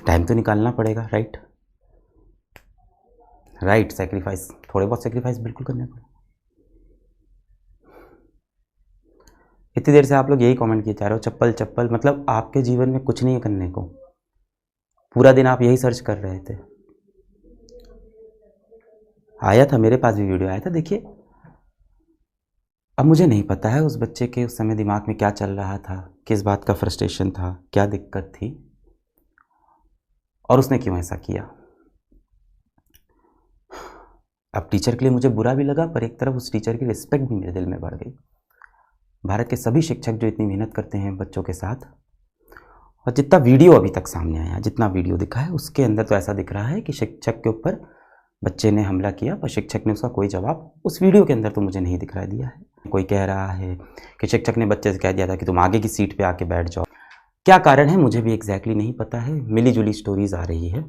Time तो निकालना पड़ेगा, राइट राइट। सेक्रीफाइस, थोड़े बहुत सेक्रीफाइस बिल्कुल करने पड़े। इतनी देर से आप लोग यही कमेंट किए जा रहे हो, चप्पल चप्पल, मतलब आपके जीवन में कुछ नहीं है करने को, पूरा दिन आप यही सर्च कर रहे थे। आया था, मेरे पास भी वीडियो आया था, देखिए। अब मुझे नहीं पता है उस बच्चे के उस समय दिमाग में क्या चल रहा था, किस बात का फ्रस्ट्रेशन था, क्या दिक्कत थी, और उसने क्यों ऐसा किया। अब टीचर के लिए मुझे बुरा भी लगा, पर एक तरफ उस टीचर की रिस्पेक्ट भी मेरे दिल में बढ़ गई। भारत के सभी शिक्षक जो इतनी मेहनत करते हैं बच्चों के साथ, और जितना वीडियो अभी तक सामने आया, जितना वीडियो दिखा है, उसके अंदर तो ऐसा दिख रहा है कि शिक्षक के ऊपर बच्चे ने हमला किया, पर शिक्षक ने उसका कोई जवाब उस वीडियो के अंदर तो मुझे नहीं दिखाई दिया है। कोई कह रहा है कि शिक्षक ने बच्चे से कह दिया था कि तुम आगे की सीट पे आके बैठ जाओ। क्या कारण है मुझे भी एग्जैक्टली नहीं पता है, मिली जुली स्टोरीज आ रही है।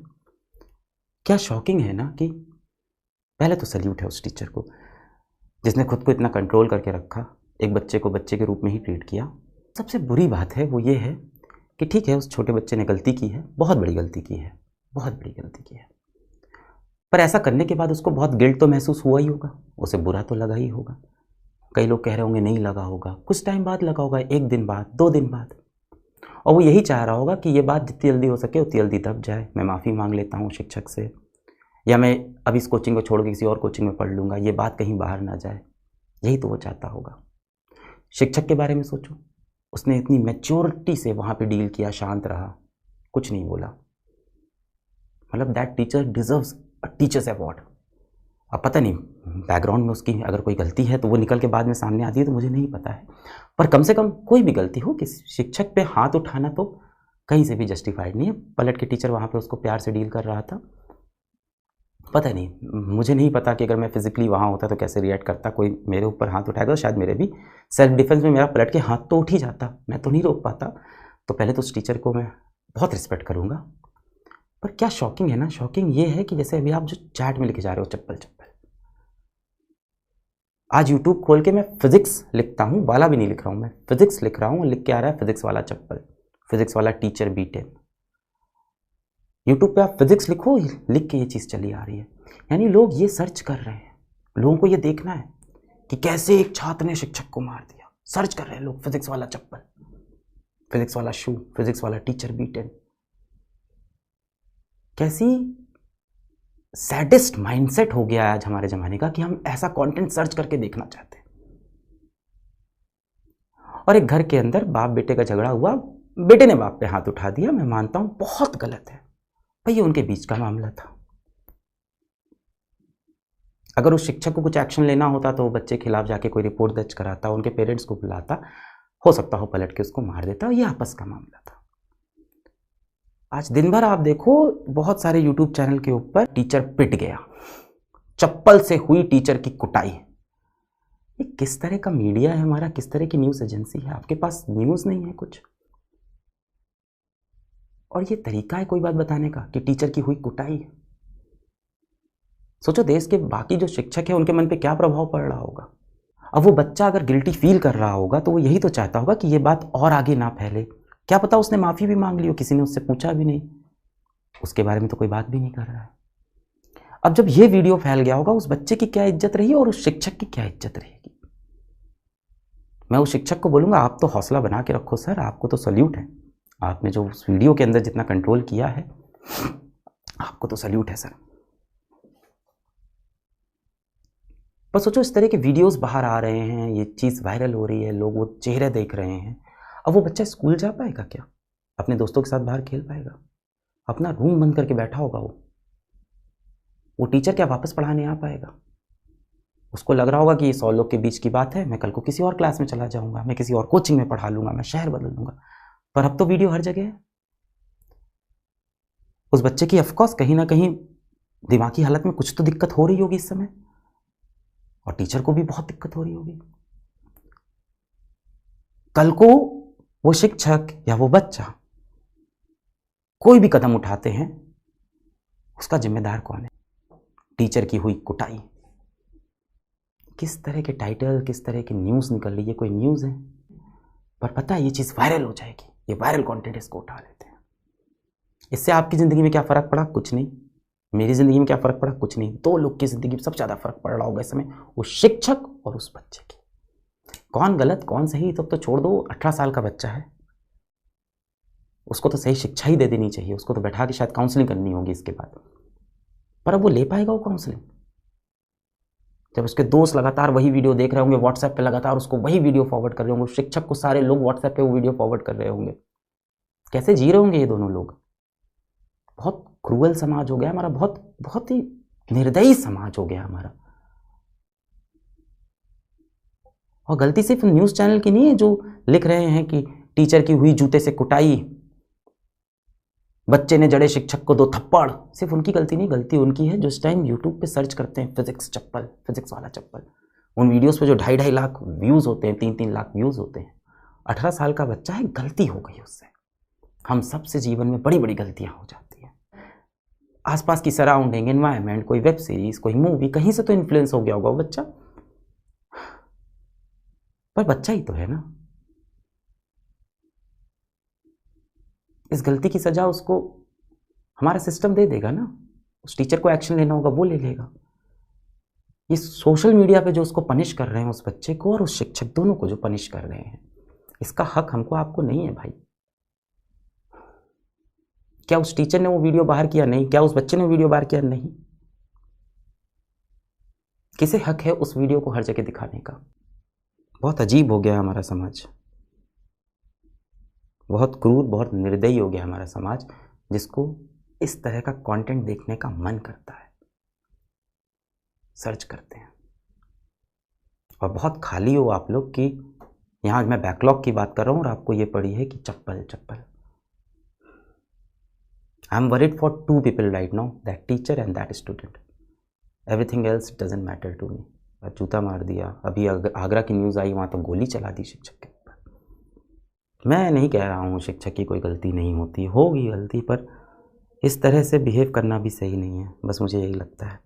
क्या शॉकिंग है ना, कि पहले तो सल्यूट है उस टीचर को जिसने खुद को इतना कंट्रोल करके रखा, एक बच्चे को बच्चे के रूप में ही ट्रीट किया। सबसे बुरी बात है वो ये है कि ठीक है, उस छोटे बच्चे ने गलती की है, बहुत बड़ी गलती की है, बहुत बड़ी गलती की है, पर ऐसा करने के बाद उसको बहुत गिल्ट तो महसूस हुआ ही होगा, उसे बुरा तो लगा ही होगा। कई लोग कह रहे होंगे नहीं लगा होगा, कुछ टाइम बाद लगा होगा, 1 दिन बाद, 2 दिन बाद, और वो यही चाह रहा होगा कि ये बात जितनी जल्दी हो सके उतनी जल्दी दब जाए, मैं माफ़ी मांग लेता हूँ शिक्षक से, या मैं अब इस कोचिंग को छोड़ के किसी और कोचिंग में पढ़ लूँगा, ये बात कहीं बाहर ना जाए, यही तो वो चाहता होगा। शिक्षक के बारे में सोचो, उसने इतनी मैच्योरिटी से वहाँ पे डील किया, शांत रहा, कुछ नहीं बोला, मतलब that teacher deserves a teachers award. अब पता नहीं बैकग्राउंड में उसकी अगर कोई गलती है तो वो निकल के बाद में सामने आती है तो मुझे नहीं पता है, पर कम से कम कोई भी गलती हो, कि शिक्षक पे हाथ उठाना तो कहीं से भी जस्टिफाइड नहीं है। पलट के टीचर वहाँ पे उसको प्यार से डील कर रहा था। पता नहीं, मुझे नहीं पता कि अगर मैं फिजिकली वहाँ होता तो कैसे रिएक्ट करता, कोई मेरे ऊपर हाथ उठाएगा तो शायद मेरे भी सेल्फ डिफेंस में मेरा पलट के हाथ तो उठ ही जाता, मैं तो नहीं रोक पाता। तो पहले तो उस टीचर को मैं बहुत रिस्पेक्ट करूँगा। पर क्या शॉकिंग है ना, शॉकिंग ये है कि जैसे अभी आप जो चैट में लिखे जा रहे हो चप्पल चप्पल, आज यूट्यूब खोल के मैं फिजिक्स लिखता हूँ, वाला भी नहीं लिख रहा हूँ, मैं फिजिक्स लिख रहा हूँ, लिख के आ रहा है फिजिक्स वाला चप्पल, फिजिक्स वाला टीचर B10। यूट्यूब पे आप फिजिक्स लिखो, लिख के ये चीज़ चली आ रही है। यानी लोग ये सर्च कर रहे हैं, लोगों को ये देखना है कि कैसे एक छात्र ने शिक्षक को मार दिया, सर्च कर रहे हैं लोग, फिजिक्स वाला चप्पल, फिजिक्स वाला शू, फिजिक्स वाला टीचर B10। कैसी सैडिस्ट माइंडसेट हो गया है आज हमारे ज़माने का कि हम ऐसा कंटेंट सर्च करके देखना चाहते हैं। और एक घर के अंदर बाप बेटे का झगड़ा हुआ, बेटे ने बाप पे हाथ उठा दिया, मैं मानता हूं बहुत गलत है भाई, ये उनके बीच का मामला था। अगर उस शिक्षक को कुछ एक्शन लेना होता तो वो बच्चे के खिलाफ जाके कोई रिपोर्ट दर्ज कराता, उनके पेरेंट्स को बुलाता, हो सकता हो पलट के उसको मार देता, ये आपस का मामला था। आज दिन भर आप देखो बहुत सारे यूट्यूब चैनल के ऊपर टीचर पिट गया, चप्पल से हुई टीचर की कुटाई। ये किस तरह का मीडिया है हमारा, किस तरह की न्यूज़ एजेंसी है, आपके पास न्यूज़ नहीं है कुछ, और ये तरीका है कोई बात बताने का कि टीचर की हुई कुटाई। सोचो देश के बाकी जो शिक्षक है उनके मन पे क्या प्रभाव पड़ रहा होगा। अब वो बच्चा अगर गिल्टी फील कर रहा होगा तो वो यही तो चाहता होगा कि ये बात और आगे ना फैले। क्या पता उसने माफ़ी भी मांग ली हो, किसी ने उससे पूछा भी नहीं, उसके बारे में तो कोई बात भी नहीं कर रहा है। अब जब ये वीडियो फैल गया होगा, उस बच्चे की क्या इज्जत रही और उस शिक्षक की क्या इज्जत रहेगी। मैं उस शिक्षक को बोलूँगा आप तो हौसला बना के रखो सर, आपको तो सल्यूट है, आपने जो उस वीडियो के अंदर जितना कंट्रोल किया है, आपको तो सल्यूट है सर। पर सोचो इस तरह के वीडियोस बाहर आ रहे हैं, ये चीज़ वायरल हो रही है, लोग वो चेहरे देख रहे हैं। अब वो बच्चा स्कूल जा पाएगा क्या, अपने दोस्तों के साथ बाहर खेल पाएगा, अपना रूम बंद करके बैठा होगा वो टीचर क्या वापस पढ़ाने आ पाएगा। उसको लग रहा होगा कि ये 100 लोग के बीच की बात है, मैं कल को किसी और क्लास में चला जाऊंगा, मैं किसी और कोचिंग में पढ़ा लूंगा, मैं शहर बदल दूंगा। पर अब तो वीडियो हर जगह है। उस बच्चे की ऑफकोर्स कहीं ना कहीं दिमागी हालत में कुछ तो दिक्कत हो रही होगी इस समय, और टीचर को भी बहुत दिक्कत हो रही होगी। कल को वो शिक्षक या वो बच्चा कोई भी कदम उठाते हैं, उसका जिम्मेदार कौन है। टीचर की हुई कुटाई, किस तरह के टाइटल, किस तरह की न्यूज़ निकल रही है, कोई न्यूज़ है, पर पता है ये चीज़ वायरल हो जाएगी, ये वायरल कंटेंट इसको उठा लेते हैं। इससे आपकी ज़िंदगी में क्या फ़र्क पड़ा? कुछ नहीं। मेरी ज़िंदगी में क्या फ़र्क पड़ा? कुछ नहीं। 2 लोग की ज़िंदगी में सबसे ज़्यादा फ़र्क पड़ रहा होगा इस समय, वो शिक्षक और उस बच्चे की। कौन गलत कौन सही तो छोड़ दो, 18 साल का बच्चा है, उसको तो सही शिक्षा ही दे देनी चाहिए। उसको तो बैठा के शायद काउंसलिंग करनी होगी इसके बाद, पर अब वो ले पाएगा वो काउंसलिंग? जब उसके दोस्त लगातार वही वीडियो देख रहे होंगे व्हाट्सएप पे, लगातार उसको वही वीडियो फॉरवर्ड कर रहे होंगे, शिक्षक को सारे लोग व्हाट्सएप पे वो वीडियो फॉरवर्ड कर रहे होंगे, कैसे जी रहे होंगे ये दोनों लोग? बहुत क्रूअल समाज हो गया हमारा, बहुत बहुत ही निर्दयी समाज हो गया हमारा। और गलती सिर्फ न्यूज़ चैनल की नहीं है जो लिख रहे हैं कि टीचर की हुई जूते से कुटाई, बच्चे ने जड़े शिक्षक को 2 थप्पड़। सिर्फ उनकी गलती नहीं, गलती उनकी है जो इस टाइम यूट्यूब पे सर्च करते हैं फिजिक्स चप्पल, फिजिक्स वाला चप्पल। उन वीडियोस पे जो 2.5 लाख व्यूज़ होते हैं, 3-3 लाख व्यूज़ होते हैं। 18 साल का बच्चा है, गलती हो गई उससे। हम सबसे जीवन में बड़ी बड़ी गलतियां हो जाती हैं। आसपास की सराउंडिंग, एनवायरनमेंट, कोई वेब सीरीज, कोई मूवी, कहीं से तो इन्फ्लुएंस हो गया होगा वो बच्चा, पर बच्चा ही तो है ना। इस गलती की सजा उसको हमारा सिस्टम दे देगा ना। उस टीचर को एक्शन लेना होगा, वो ले लेगा। ये सोशल मीडिया पे जो उसको पनिश कर रहे हैं उस बच्चे को और उस शिक्षक दोनों को जो पनिश कर रहे हैं, इसका हक हमको आपको नहीं है भाई। क्या उस टीचर ने वो वीडियो बाहर किया? नहीं। क्या उस बच्चे ने वीडियो बाहर किया? नहीं। किसे हक है उस वीडियो को हर जगह दिखाने का? बहुत अजीब हो गया हमारा समाज, बहुत क्रूर, बहुत निर्दयी हो गया हमारा समाज, जिसको इस तरह का कंटेंट देखने का मन करता है, सर्च करते हैं। और बहुत खाली हो आप लोग कि यहाँ मैं बैकलॉग की बात कर रहा हूँ और आपको ये पड़ी है कि चप्पल चप्पल। I am worried for 2 people right now, that teacher and that student. Everything else doesn't matter to me. जूता मार दिया, अभी आगरा की न्यूज़ आई, वहाँ तो गोली चला दी शिक्षक के ऊपर। मैं नहीं कह रहा हूँ शिक्षक की कोई गलती नहीं होती, होगी गलती, पर इस तरह से बिहेव करना भी सही नहीं है, बस मुझे यही लगता है।